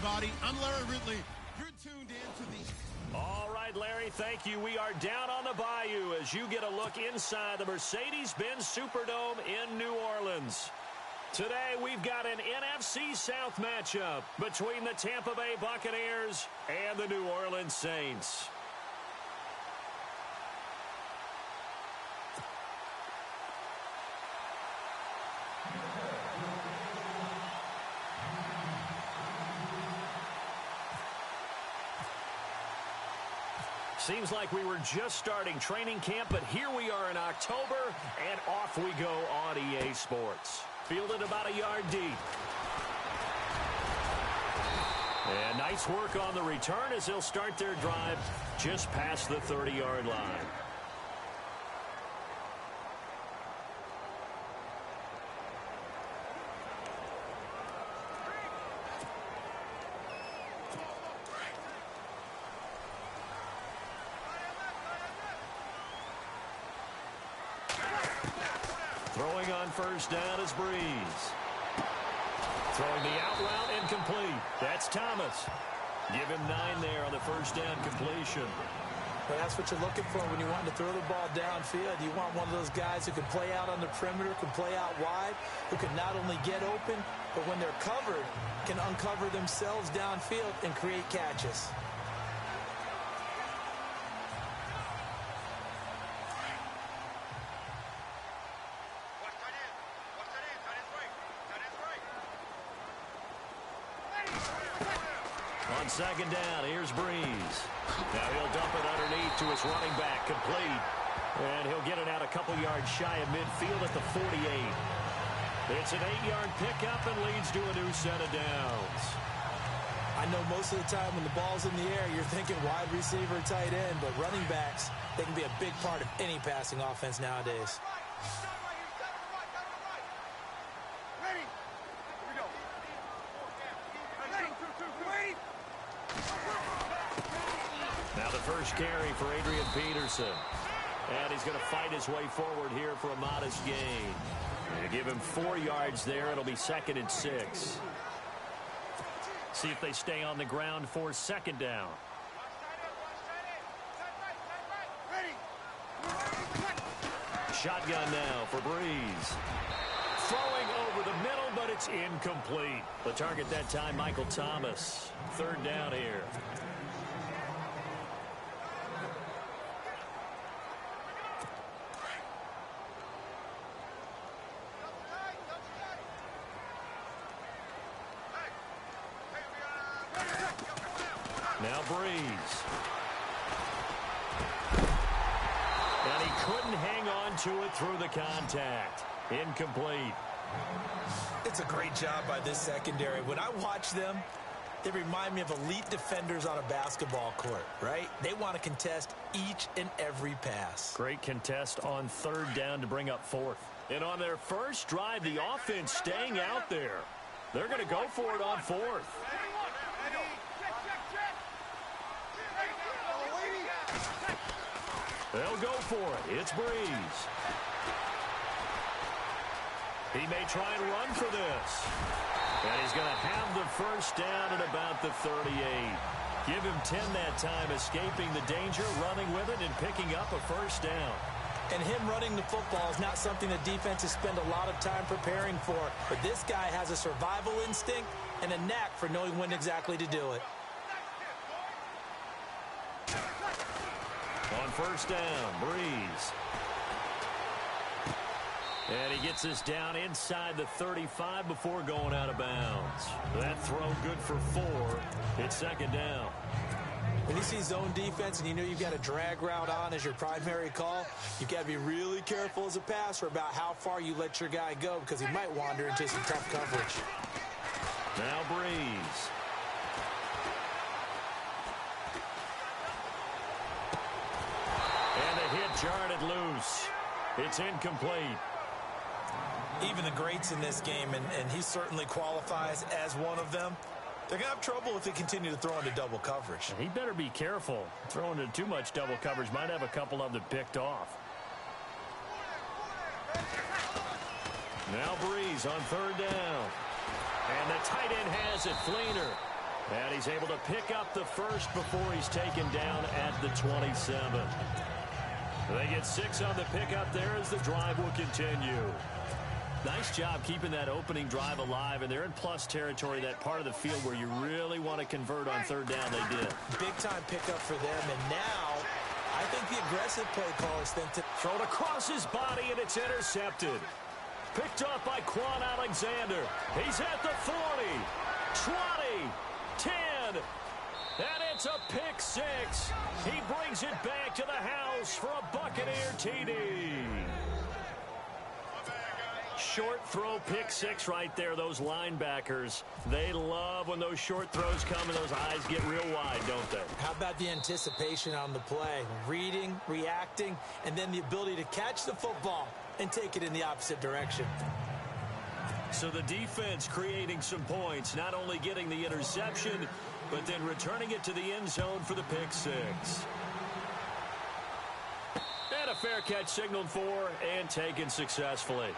everybody. I'm Larry Ridley. You're tuned in to the... All right, Larry, thank you. We are down on the bayou as you get a look inside the Mercedes-Benz Superdome in New Orleans. Today, we've got an NFC South matchup between the Tampa Bay Buccaneers and the New Orleans Saints. Seems like we were just starting training camp, but here we are in October, and off we go on EA Sports. Fielded about a yard deep. And nice work on the return as they'll start their drive just past the 30-yard line. Throwing on first down is Breeze. Throwing the out route incomplete. That's Thomas. Give him 9 there on the first down completion. Well, that's what you're looking for when you want to throw the ball downfield. You want one of those guys who can play out on the perimeter, can play out wide, who can not only get open, but when they're covered, can uncover themselves downfield and create catches. On second down, here's Breeze. Now he'll dump it underneath to his running back, complete. And he'll get it out a couple yards shy of midfield at the 48. It's an 8-yard pickup and leads to a new set of downs. I know most of the time when the ball's in the air, you're thinking wide receiver, tight end, but running backs, they can be a big part of any passing offense nowadays. Now the first carry for Adrian Peterson. And he's going to fight his way forward here for a modest gain. And to give him 4 yards there, it'll be 2nd and 6. See if they stay on the ground for second down. Shotgun now for Breeze. Throwing over the middle, but it's incomplete. The target that time, Michael Thomas. 3rd down here. Now Breeze. And he couldn't hang on to it through the contact. Incomplete. It's a great job by this secondary. When I watch them, they remind me of elite defenders on a basketball court, right? They want to contest each and every pass. Great contest on 3rd down to bring up 4th. And on their first drive, the offense staying out there. They're going to go for it on 4th. They'll go for it. It's Breeze. He may try and run for this. And he's going to have the first down at about the 38. Give him 10 that time, escaping the danger, running with it, and picking up a first down. And him running the football is not something the defenses spend a lot of time preparing for. But this guy has a survival instinct and a knack for knowing when exactly to do it. On first down, Breeze. And he gets this down inside the 35 before going out of bounds. That throw good for 4. It's 2nd down. When you see zone defense and you know you've got a drag route on as your primary call, you've got to be really careful as a passer about how far you let your guy go because he might wander into some tough coverage. Now Breeze. And the hit jarred it loose. It's incomplete. Even the greats in this game, and he certainly qualifies as one of them, they're going to have trouble if they continue to throw into double coverage. He better be careful. Throwing into too much double coverage might have a couple of them picked off. Now Breeze on 3rd down. And the tight end has it, Fleener. And he's able to pick up the first before he's taken down at the 27. They get 6 on the pickup there as the drive will continue. Nice job keeping that opening drive alive, and they're in plus territory, that part of the field where you really want to convert on third down. They did. Big-time pickup for them, and now I think the aggressive play callers think to thrown across his body, and it's intercepted. Picked up by Quan Alexander. He's at the 40, 20, 10, and it's a pick 6. He brings it back to the house for a Buccaneer TD. Short throw, pick 6 right there. Those linebackers, they love when those short throws come and those eyes get real wide, don't they? How about the anticipation on the play? Reading, reacting, and then the ability to catch the football and take it in the opposite direction. So the defense creating some points, not only getting the interception, but then returning it to the end zone for the pick 6. And a fair catch signaled for and taken successfully.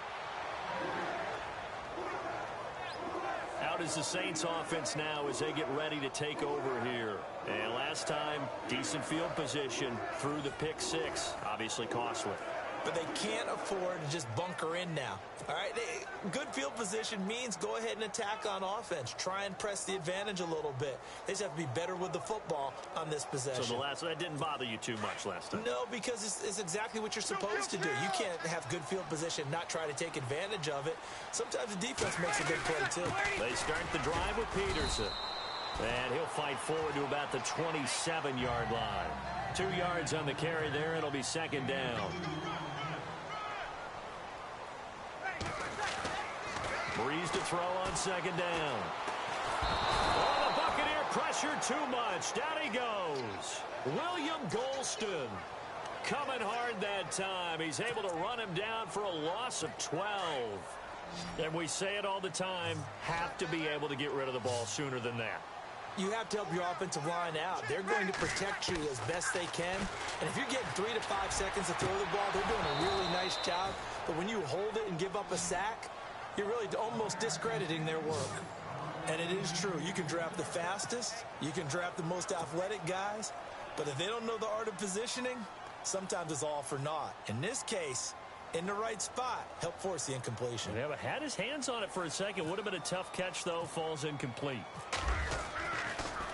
Out is the Saints offense now as they get ready to take over here. And last time, decent field position through the pick 6. Obviously costly. But they can't afford to just bunker in now. All right, good field position means go ahead and attack on offense. Try and press the advantage a little bit. They just have to be better with the football on this possession. So that didn't bother you too much last time? No, because it's exactly what you're supposed to do. You can't have good field position, not try to take advantage of it. Sometimes the defense makes a good play, too. They start the drive with Peterson. And he'll fight forward to about the 27-yard line. 2 yards on the carry there. It'll be second down. Breeze to throw on second down. Oh, the Buccaneer pressure too much. Down he goes. William Golston coming hard that time. He's able to run him down for a loss of 12. And we say it all the time, have to be able to get rid of the ball sooner than that. You have to help your offensive line out. They're going to protect you as best they can. And if you're getting 3 to 5 seconds to throw the ball, they're doing a really nice job. But when you hold it and give up a sack, you're really almost discrediting their work. And it is true. You can draft the fastest. You can draft the most athletic guys. But if they don't know the art of positioning, sometimes it's all for naught. In this case, in the right spot, help force the incompletion. Yeah, but had his hands on it for a second. Would have been a tough catch, though. Falls incomplete.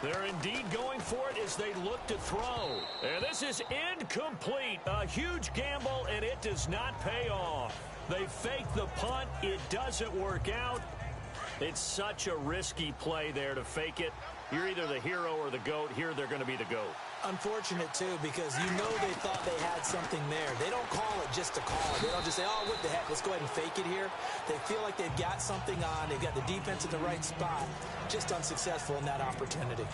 They're indeed going for it as they look to throw. And this is incomplete. A huge gamble, and it does not pay off. They fake the punt. It doesn't work out. It's such a risky play there to fake it. You're either the hero or the GOAT. Here they're going to be the GOAT. Unfortunate, too, because you know they thought they had something there. They don't call it just to call it. They don't just say, oh, what the heck, let's go ahead and fake it here. They feel like they've got something on. They've got the defense in the right spot. Just unsuccessful in that opportunity.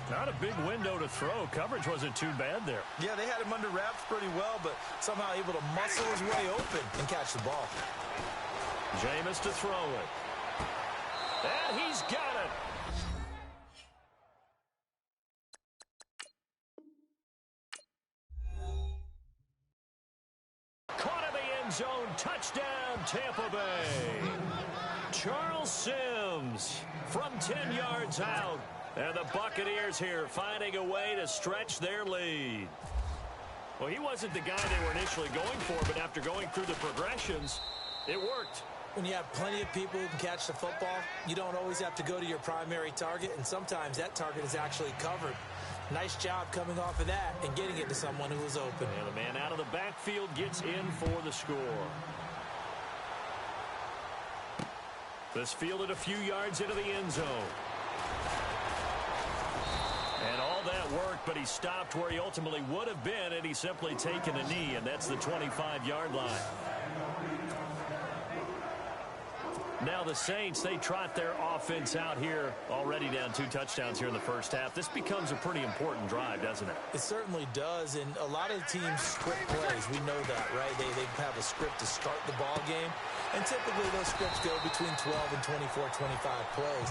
Not a big window to throw. Coverage wasn't too bad there. Yeah, they had him under wraps pretty well, but somehow able to muscle his way open and catch the ball. Jhommus to throw it. And he's got it. Caught in the end zone. Touchdown, Tampa Bay. Charles Sims from 10 yards out. And the Buccaneers here finding a way to stretch their lead. Well, he wasn't the guy they were initially going for, but after going through the progressions, it worked. When you have plenty of people who can catch the football, you don't always have to go to your primary target, and sometimes that target is actually covered. Nice job coming off of that and getting it to someone who was open. And the man out of the backfield gets in for the score. This fielded a few yards into the end zone. And all that worked, but he stopped where he ultimately would have been, and he's simply taken a knee, and that's the 25-yard line. Now the Saints, they trot their offense out here, already down 2 touchdowns here in the first half. This becomes a pretty important drive, doesn't it? It certainly does, and a lot of teams script plays. We know that, right? They have a script to start the ball game, and typically those scripts go between 12 and 24, 25 plays.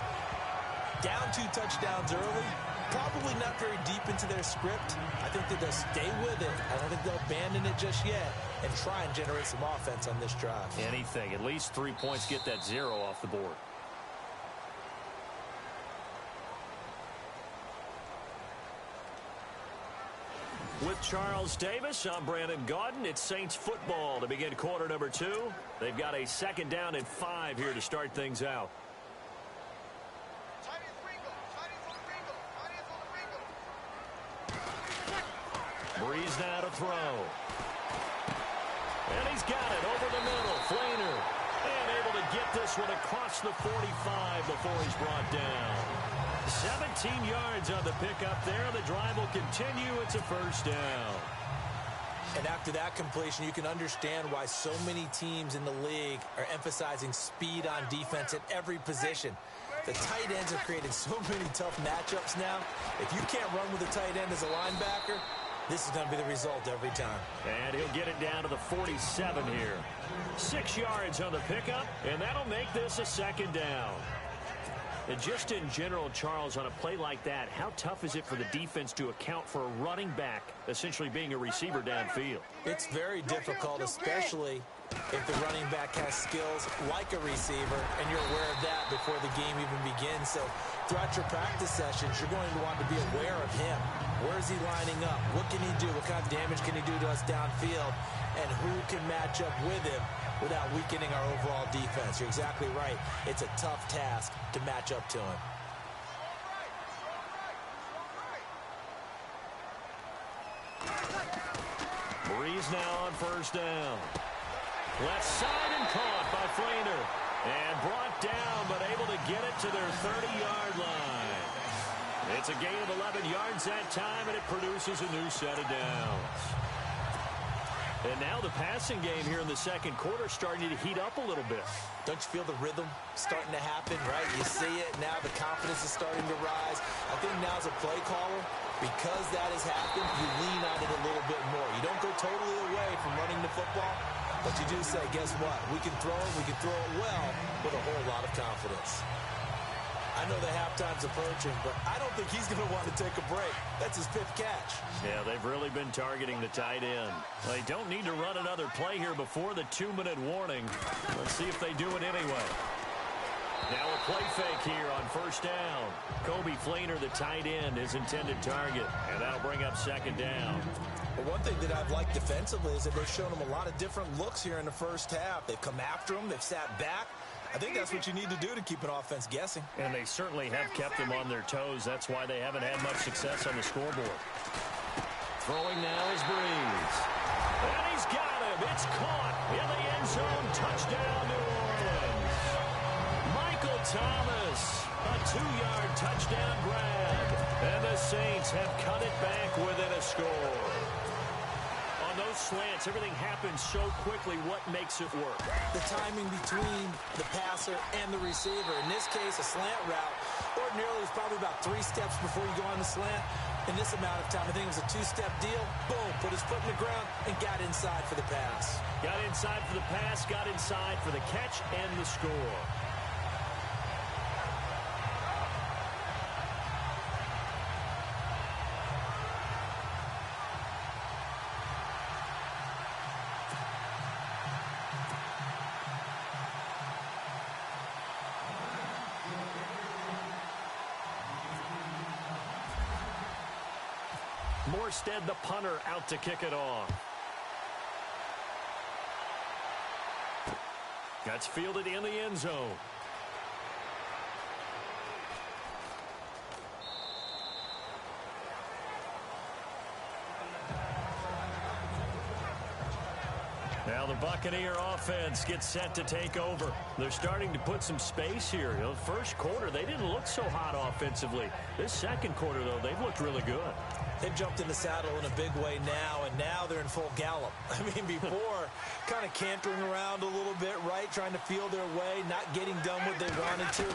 Down 2 touchdowns early, probably not very deep into their script. I think that they'll stay with it. I don't think they'll abandon it just yet and try and generate some offense on this drive. Anything. At least 3 points, get that 0 off the board. With Charles Davis, I'm Brandon Gaudin. It's Saints football to begin quarter number 2. They've got a second down and 5 here to start things out. Breeze now to throw. And he's got it over the middle. Flainer. And able to get this one across the 45 before he's brought down. 17 yards on the pickup there. The drive will continue. It's a first down. And after that completion, you can understand why so many teams in the league are emphasizing speed on defense at every position. The tight ends have created so many tough matchups now. If you can't run with a tight end as a linebacker, this is going to be the result every time. And he'll get it down to the 47 here. 6 yards on the pickup, and that'll make this a second down. And just in general, Charles, on a play like that, how tough is it for the defense to account for a running back essentially being a receiver downfield? It's very difficult, especially if the running back has skills like a receiver, and you're aware of that before the game even begins. So throughout your practice sessions, you're going to want to be aware of him. Where is he lining up? What can he do? What kind of damage can he do to us downfield? And who can match up with him without weakening our overall defense? You're exactly right. It's a tough task to match up to him. Breeze now on first down. Left side and caught by Flainer. And brought down, but able to get it to their 30-yard line. It's a gain of 11 yards that time, and it produces a new set of downs. And now the passing game here in the second quarter starting to heat up a little bit. Don't you feel the rhythm starting to happen, right? You see it now. The confidence is starting to rise. I think now as a play caller, because that has happened, you lean on it a little bit more. You don't go totally away from running the football, but you do say, guess what? We can throw it. We can throw it well with a whole lot of confidence. I know the halftime's approaching, but I don't think he's going to want to take a break. That's his 5th catch. Yeah, they've really been targeting the tight end. They don't need to run another play here before the 2-minute warning. Let's see if they do it anyway. Now a play fake here on first down. Kobe Flainer, the tight end, his intended target, and that'll bring up second down. But one thing that I've liked defensively is that they've shown him a lot of different looks here in the first half. They've come after him. They've sat back. I think that's what you need to do to keep an offense guessing. And they certainly have kept them on their toes. That's why they haven't had much success on the scoreboard. Throwing now is Breeze. And he's got him. It's caught in the end zone. Touchdown, New Orleans. Michael Thomas, a 2-yard touchdown grab. And the Saints have cut it back within a score. Those slants, everything happens so quickly. What makes it work? The timing between the passer and the receiver. In this case, a slant route. Ordinarily, it's probably about 3 steps before you go on the slant. In this amount of time, I think it was a 2-step deal. Boom, put his foot in the ground and got inside for the pass. Got inside for the pass, got inside for the catch and the score. Morstead, the punter, out to kick it off. That's fielded in the end zone. Now the Buccaneer offense gets set to take over. They're starting to put some space here. You know, the first quarter, they didn't look so hot offensively. This second quarter, though, they've looked really good. They've jumped in the saddle in a big way now, and now they're in full gallop. I mean, before, kind of cantering around a little bit, right, trying to feel their way, not getting done what they wanted to.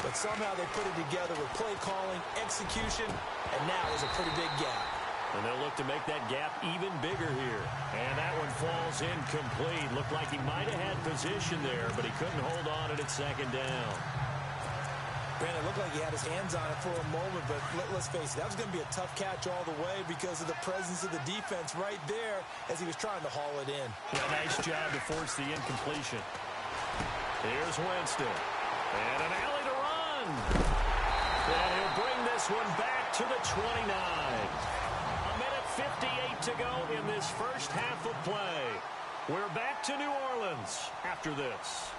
But somehow they put it together with play calling, execution, and now there's a pretty big gap. And they'll look to make that gap even bigger here. And that one falls incomplete. Looked like he might have had position there, but he couldn't hold on at second down. Brandon, it looked like he had his hands on it for a moment, but let's face it, that was going to be a tough catch all the way because of the presence of the defense right there as he was trying to haul it in. Yeah, nice job to force the incompletion. Here's Winston. And an alley to run. And he'll bring this one back to the 29. 1:40 2:58 to go in this first half of play. We're back to New Orleans after this.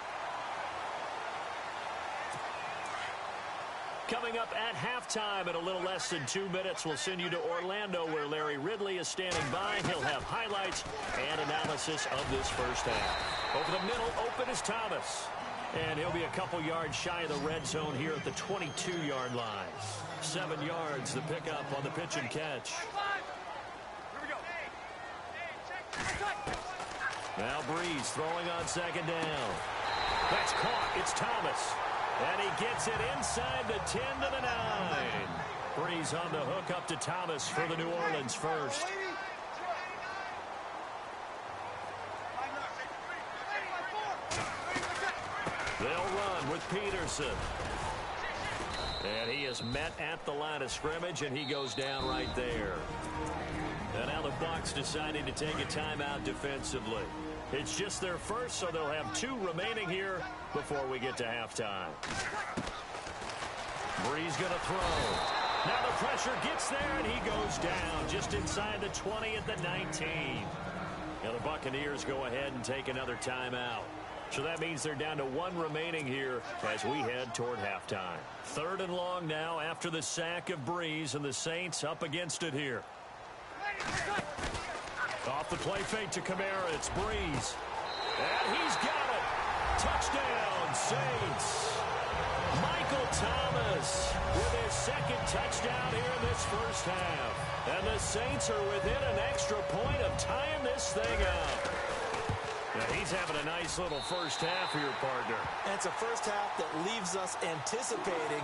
Coming up at halftime in a little less than 2 minutes, we'll send you to Orlando where Larry Ridley is standing by. He'll have highlights and analysis of this first half. Over the middle, open is Thomas. And he'll be a couple yards shy of the red zone here at the 22-yard line. 7 yards the pickup on the pitch and catch. Now Breeze throwing on second down. That's caught. It's Thomas. And he gets it inside the 10 to the 9. Breeze on the hook up to Thomas for the New Orleans first. They'll run with Peterson. And he is met at the line of scrimmage, and he goes down right there. And now the Bucs decided to take a timeout defensively. It's just their first, so they'll have 2 remaining here before we get to halftime. Breeze going to throw. Now the pressure gets there, and he goes down just inside the 20 at the 19. Now the Buccaneers go ahead and take another timeout. So that means they're down to 1 remaining here as we head toward halftime. 3rd and long now after the sack of Breeze, and the Saints up against it here. Off the play fake to Kamara, it's Breeze. And he's got it. Touchdown, Saints. Michael Thomas with his 2nd touchdown here in this first half. And the Saints are within an extra point of tying this thing up. Now he's having a nice little first half here, partner. And it's a first half that leaves us anticipating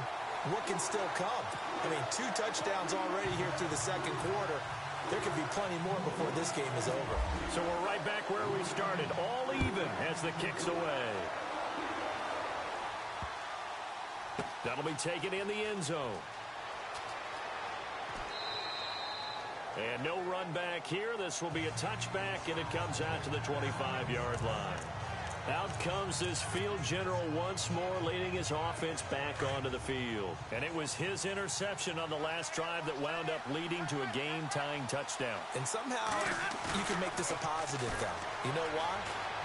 what can still come. I mean, 2 touchdowns already here through the second quarter. There could be plenty more before this game is over. So we're right back where we started, all even as the kick's away. That'll be taken in the end zone. And no run back here. This will be a touchback, and it comes out to the 25-yard line. Out comes this field general once more, leading his offense back onto the field. And it was his interception on the last drive that wound up leading to a game-tying touchdown. And somehow you can make this a positive, though. You know why?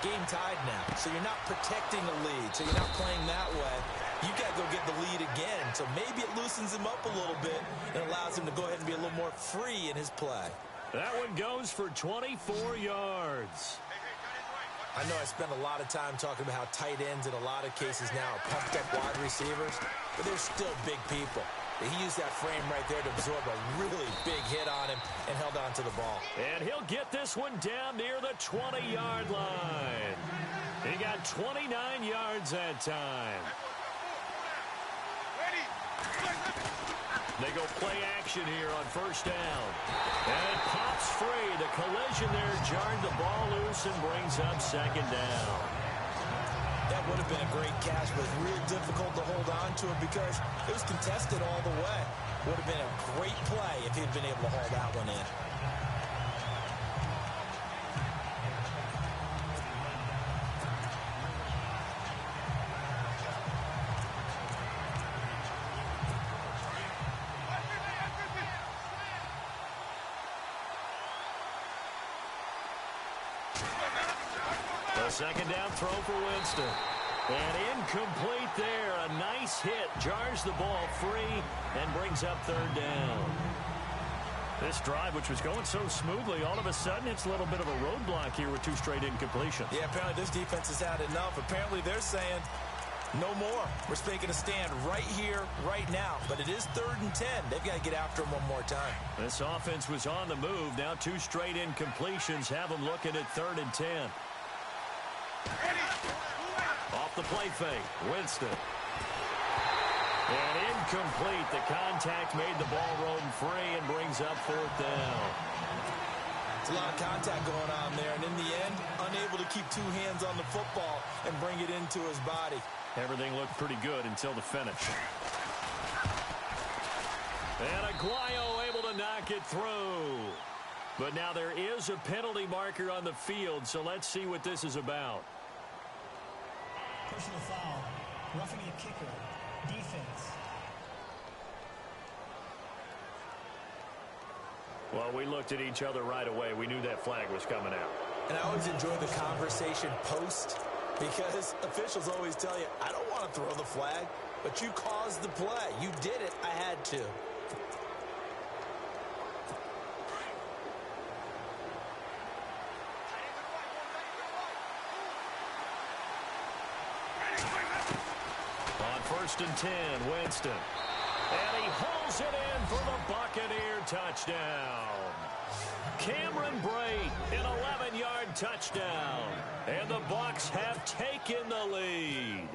Game tied now. So you're not protecting the lead. So you're not playing that way. You got to go get the lead again. So maybe it loosens him up a little bit and allows him to go ahead and be a little more free in his play. That one goes for 24 yards. I know I spend a lot of time talking about how tight ends in a lot of cases now are pumped up wide receivers, but they're still big people. He used that frame right there to absorb a really big hit on him and held on to the ball. And he'll get this one down near the 20-yard line. He got 29 yards that time. They go play action here on first down. And it pops free. The collision there jarred the ball loose and brings up second down. That would have been a great catch, but real difficult to hold on to it because it was contested all the way. Would have been a great play if he'd been able to hold that one in. Second down throw for Winston. And incomplete there. A nice hit. Jars the ball free and brings up 3rd down. This drive, which was going so smoothly, all of a sudden it's a little bit of a roadblock here with 2 straight incompletions. Yeah, apparently this defense has had enough. Apparently they're saying no more. We're making a stand right here, right now. But it is 3rd and 10. They've got to get after him one more time. This offense was on the move. Now 2 straight incompletions have them looking at 3rd and 10. Off the play fake, Winston. And incomplete. The contact made the ball roam free and brings up 4th down. It's a lot of contact going on there, and in the end, unable to keep 2 hands on the football and bring it into his body. Everything looked pretty good until the finish. And Aguayo able to knock it through. But now there is a penalty marker on the field, so let's see what this is about. Personal foul, roughing a kicker, defense. Well, we looked at each other right away. We knew that flag was coming out. And I always enjoy the conversation post because officials always tell you, I don't want to throw the flag, but you caused the play. You did it. I had to. On 1st and 10, Winston. And he hauls it in for the Buccaneer touchdown. Cameron Brate, an 11-yard touchdown. And the Bucs have taken the lead.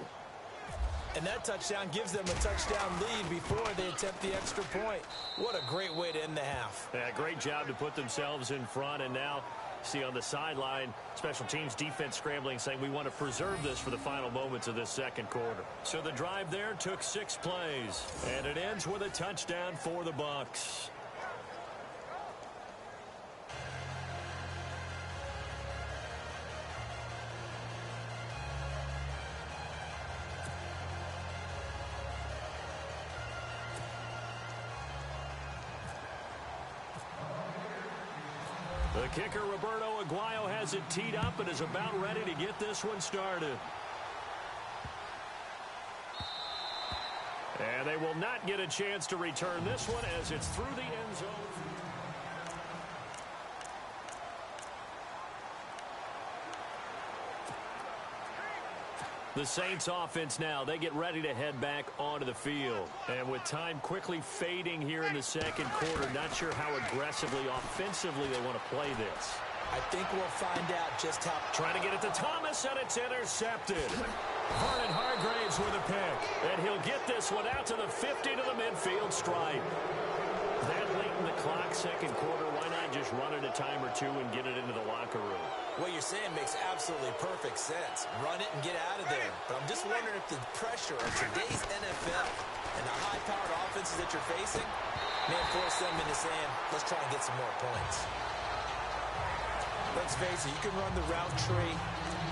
And that touchdown gives them a touchdown lead before they attempt the extra point. What a great way to end the half. Yeah, great job to put themselves in front. And now, see on the sideline, special teams defense scrambling, saying we want to preserve this for the final moments of this second quarter. So the drive there took 6 plays. And it ends with a touchdown for the Bucs. The kicker, Roberto Aguayo, has it teed up and is about ready to get this one started. And they will not get a chance to return this one as it's through the end zone. The Saints offense now, they get ready to head back onto the field. And with time quickly fading here in the second quarter, not sure how aggressively, offensively they want to play this. I think we'll find out just how. Trying to get it to Thomas, and it's intercepted. Vernon Hargraves with a pick. And he'll get this one out to the 50 to the midfield stripe. That late in the clock, second quarter, why not just run it a time or two and get it into the locker room? What you're saying makes absolutely perfect sense. Run it and get out of there. But I'm just wondering if the pressure of today's NFL and the high-powered offenses that you're facing may force them into saying, let's try and get some more points. Let's face it, you can run the route tree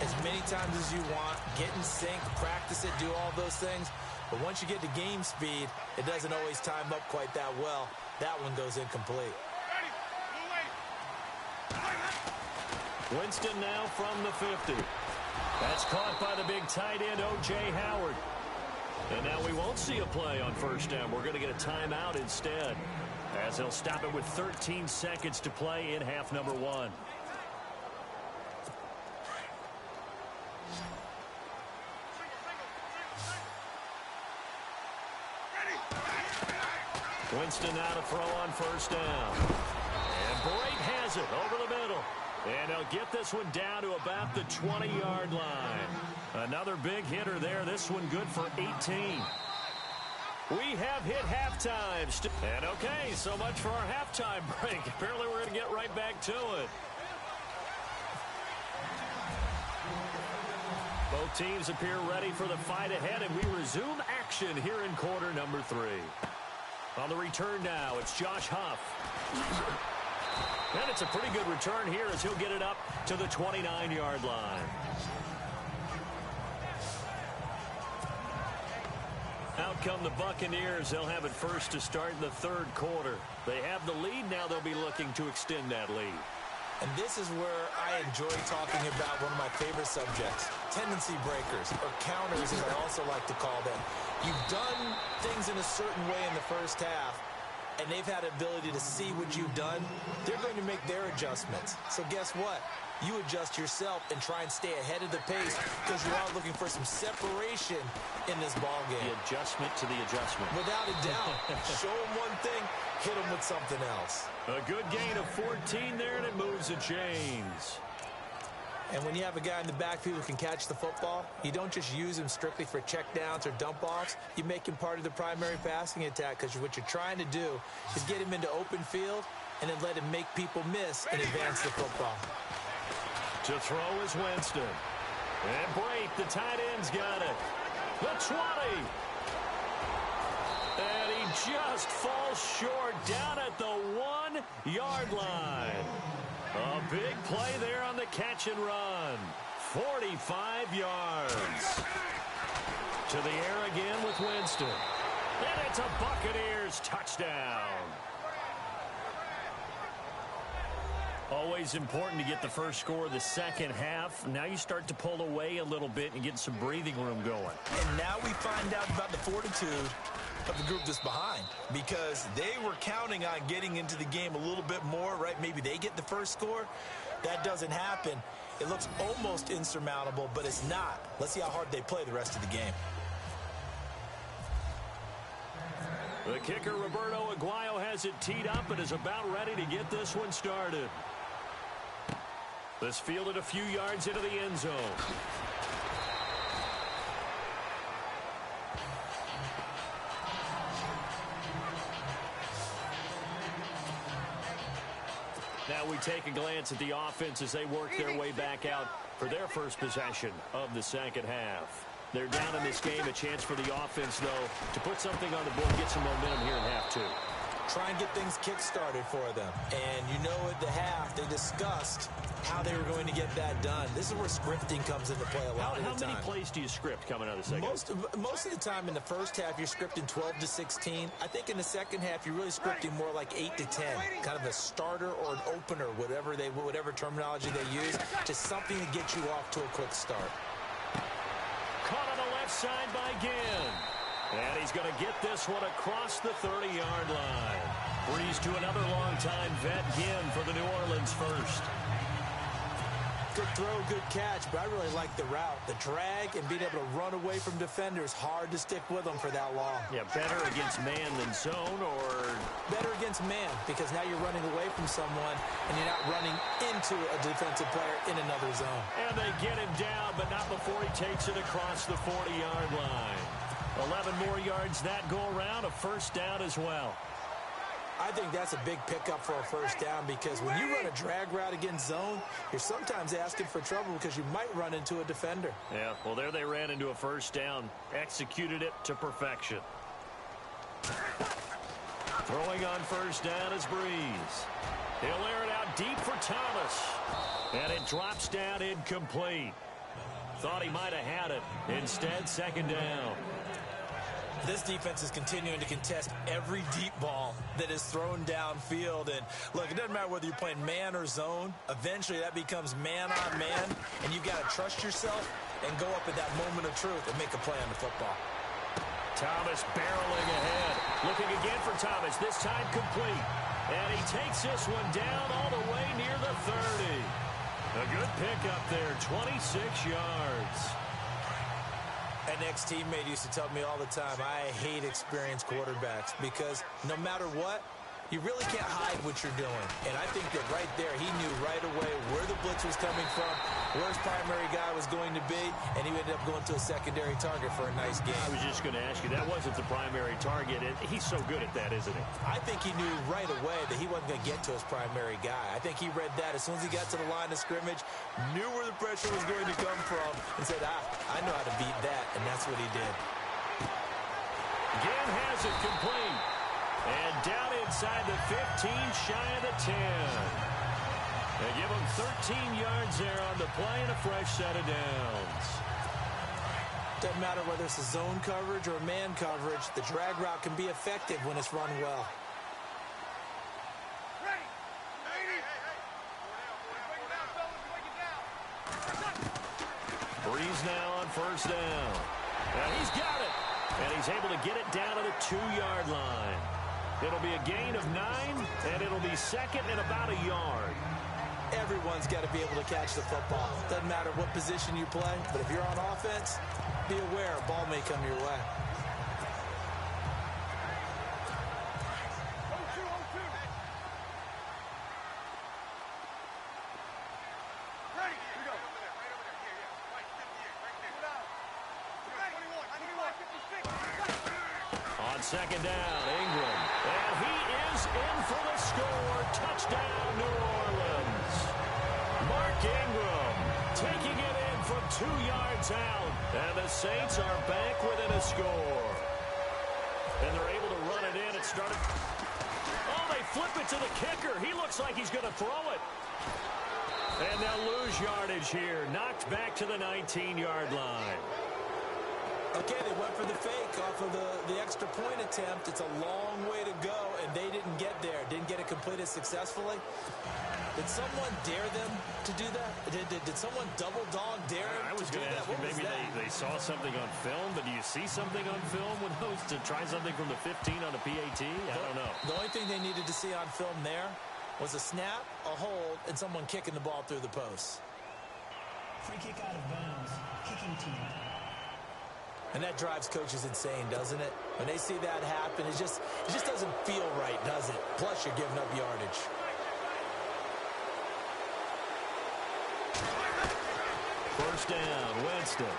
as many times as you want, get in sync, practice it, do all those things. But once you get to game speed, it doesn't always time up quite that well. That one goes incomplete. Winston now from the 50. That's caught by the big tight end, O.J. Howard. And now we won't see a play on first down. We're going to get a timeout instead, as they'll stop it with 13 seconds to play in half number 1. Winston now to throw on first down. And Brate has it over the middle. And they'll get this one down to about the 20-yard line. Another big hitter there. This one good for 18. We have hit halftime. And okay, so much for our halftime break. Apparently we're going to get right back to it. Both teams appear ready for the fight ahead, and we resume action here in quarter number 3. On the return now, it's Josh Huff. And it's a pretty good return here as he'll get it up to the 29-yard line. Out come the Buccaneers. They'll have it first to start in the third quarter. They have the lead. Now they'll be looking to extend that lead. And this is where I enjoy talking about one of my favorite subjects, tendency breakers, or counters as I also like to call them. You've done things in a certain way in the first half, and they've had the ability to see what you've done. They're going to make their adjustments. So guess what? You adjust yourself and try and stay ahead of the pace because you are looking for some separation in this ball game. The adjustment to the adjustment. Without a doubt. Show them one thing, hit them with something else. A good gain of 14 there, and it moves the chains. And when you have a guy in the backfield who can catch the football, you don't just use him strictly for checkdowns or dump-offs. You make him part of the primary passing attack because what you're trying to do is get him into open field and then let him make people miss and advance the football. To throw is Winston. And Brate, the tight end's got it. The 20. And he just falls short down at the 1-yard line. A big play there on the catch and run. 45 yards. To the air again with Winston. And it's a Buccaneers touchdown. Always important to get the first score of the second half. Now you start to pull away a little bit and get some breathing room going. And now we find out about the fortitude of the group that's behind, because they were counting on getting into the game a little bit more, right? Maybe they get the first score. That doesn't happen. It looks almost insurmountable, but it's not. Let's see how hard they play the rest of the game. The kicker, Roberto Aguayo, has it teed up and is about ready to get this one started. This fielded a few yards into the end zone. Now we take a glance at the offense as they work their way back out for their first possession of the second half. They're down in this game. A chance for the offense, though, to put something on the board, get some momentum here in half two. Try and get things kick-started for them. And you know at the half, they discussed how they were going to get that done. This is where scripting comes into play a lot of the time. How many plays do you script coming out of the second? Most of the time in the first half, you're scripting 12 to 16. I think in the second half, you're really scripting more like 8 to 10. Kind of a starter or an opener, whatever terminology they use. Just something to get you off to a quick start. Caught on the left side by Ginn. And he's going to get this one across the 30-yard line. Breeze to another long-time vet, Ginn, for the New Orleans first. Good throw, good catch, but I really like the route. The drag and being able to run away from defenders, hard to stick with them for that long. Yeah, better against man than zone, or? Better against man, because now you're running away from someone and you're not running into a defensive player in another zone. And they get him down, but not before he takes it across the 40-yard line. 11 more yards that go around, a first down as well. I think that's a big pickup for a first down, because when you run a drag route against zone, you're sometimes asking for trouble because you might run into a defender. Yeah, well, there they ran into a first down, executed it to perfection. Throwing on first down is Breeze. He'll air it out deep for Thomas. And it drops down incomplete. Thought he might have had it. Instead, second down. This defense is continuing to contest every deep ball that is thrown downfield. And look, it doesn't matter whether you're playing man or zone. Eventually, that becomes man on man, and you've got to trust yourself and go up at that moment of truth and make a play on the football. Thomas barreling ahead. Looking again for Thomas, this time complete. And he takes this one down all the way near the 30. A good pickup there, 26 yards. An ex-teammate used to tell me all the time, I hate experienced quarterbacks, because no matter what, you really can't hide what you're doing. And I think that right there, he knew right away where the blitz was coming from, where his primary guy was going to be, and he ended up going to a secondary target for a nice game. I was just going to ask you, that wasn't the primary target. He's so good at that, isn't he? I think he knew right away that he wasn't going to get to his primary guy. I think he read that as soon as he got to the line of scrimmage, knew where the pressure was going to come from, and said, I know how to beat that, and that's what he did. Ginn has it complete. And down inside the 15, shy of the 10. They give him 13 yards there on the play and a fresh set of downs. Doesn't matter whether it's a zone coverage or man coverage, the drag route can be effective when it's run well. Breeze now on first down. And he's got it. And he's able to get it down to the 2-yard line. It'll be a gain of 9, and it'll be second and about a yard. Everyone's got to be able to catch the football. Doesn't matter what position you play, but if you're on offense, be aware a ball may come your way. Second down, Ingram. And he is in for the score. Touchdown, New Orleans. Mark Ingram taking it in from 2 yards out. And the Saints are back within a score. And they're able to run it in. It started. Oh, they flip it to the kicker. He looks like he's going to throw it. And they'll lose yardage here. Knocked back to the 19-yard line. Okay, they went for for the fake off of the extra point attempt. It's a long way to go, and they didn't get there. Didn't get it completed successfully. Did someone dare them to do that? Did someone double dog dare them? I was going to ask you, maybe they saw something on film, but do you see something on film with those to try something from the 15 on a PAT? I don't know. The only thing they needed to see on film there was a snap, a hold, and someone kicking the ball through the post. Free kick out of bounds. Kicking team. And that drives coaches insane, doesn't it? When they see that happen, it just doesn't feel right, does it? Plus, you're giving up yardage. First down, Winston.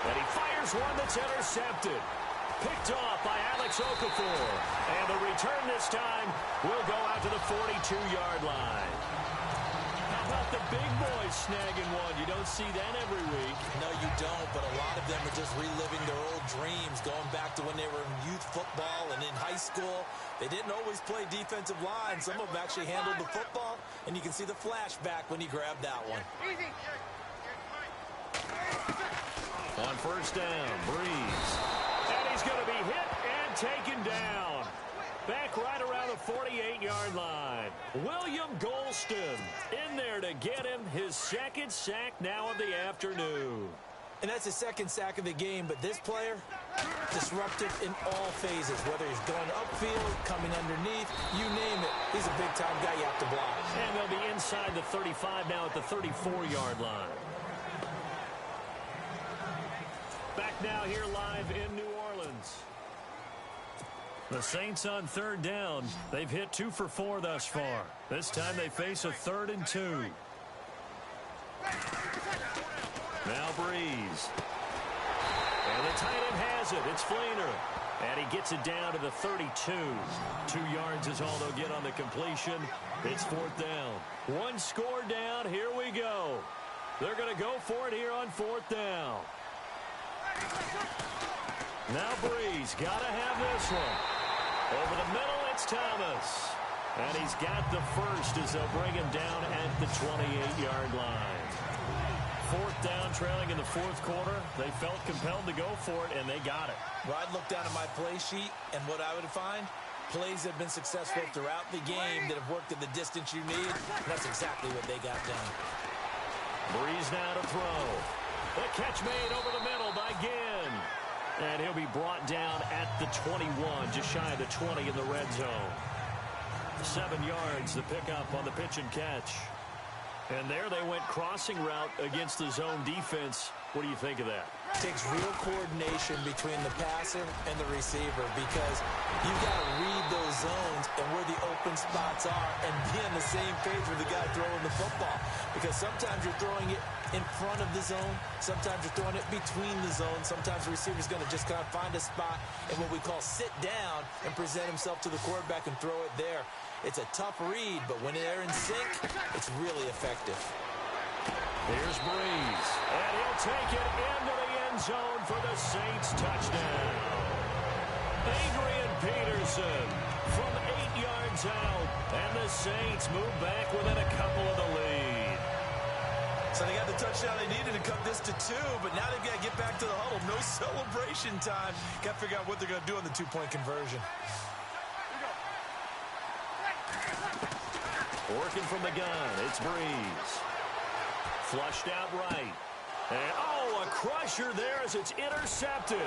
And he fires one that's intercepted. Picked off by Alex Okafor. And the return this time will go out to the 42-yard line. How about the big boys snagging one? You don't see that every week. No, you don't, but a lot of them are just reliving their old dreams, going back to when they were in youth football and in high school. They didn't always play defensive line. Some of them actually handled the football, and you can see the flashback when he grabbed that one. On first down, Breeze. And he's going to be hit and taken down. Back right around the 48-yard line. William Golston in there to get him his second sack now of the afternoon. And that's his second sack of the game, but this player, disruptive in all phases, whether he's going upfield, coming underneath, you name it. He's a big-time guy you have to block. And they'll be inside the 35 now at the 34-yard line. Back now here live in New Orleans. The Saints on third down. They've hit 2 for 4 thus far. This time they face a 3rd and 2. Now Breeze. And the tight end has it. It's Fleener. And he gets it down to the 32. 2 yards is all they'll get on the completion. It's 4th down. 1 score down. Here we go. They're going to go for it here on 4th down. Now Breeze. Got to have this one. Over the middle, it's Thomas. And he's got the first as they'll bring him down at the 28-yard line. 4th down, trailing in the 4th quarter. They felt compelled to go for it, and they got it. Well, I'd look down at my play sheet, and what I would find, plays that have been successful throughout the game that have worked at the distance you need. That's exactly what they got done. Breeze now to throw. The catch made over the middle by Ginn. And he'll be brought down at the 21, just shy of the 20 in the red zone. 7 yards, the pickup on the pitch and catch. And there they went crossing route against the zone defense. What do you think of that? Takes real coordination between the passer and the receiver because you've got to read those zones and where the open spots are and be on the same page with the guy throwing the football. Because sometimes you're throwing it in front of the zone. Sometimes you're throwing it between the zones. Sometimes the receiver's going to just kind of find a spot and what we call sit down and present himself to the quarterback and throw it there. It's a tough read, but when they're in sync, it's really effective. Here's Breeze, and he'll take it into the end zone for the Saints touchdown. Adrian Peterson from 8 yards out, and the Saints move back within a couple of the lead. So they got the touchdown they needed to cut this to 2, but now they've got to get back to the huddle. No celebration time. Got to figure out what they're going to do on the 2-point conversion. Working from the gun, it's Breeze. Flushed out right. And, oh, a crusher there as it's intercepted.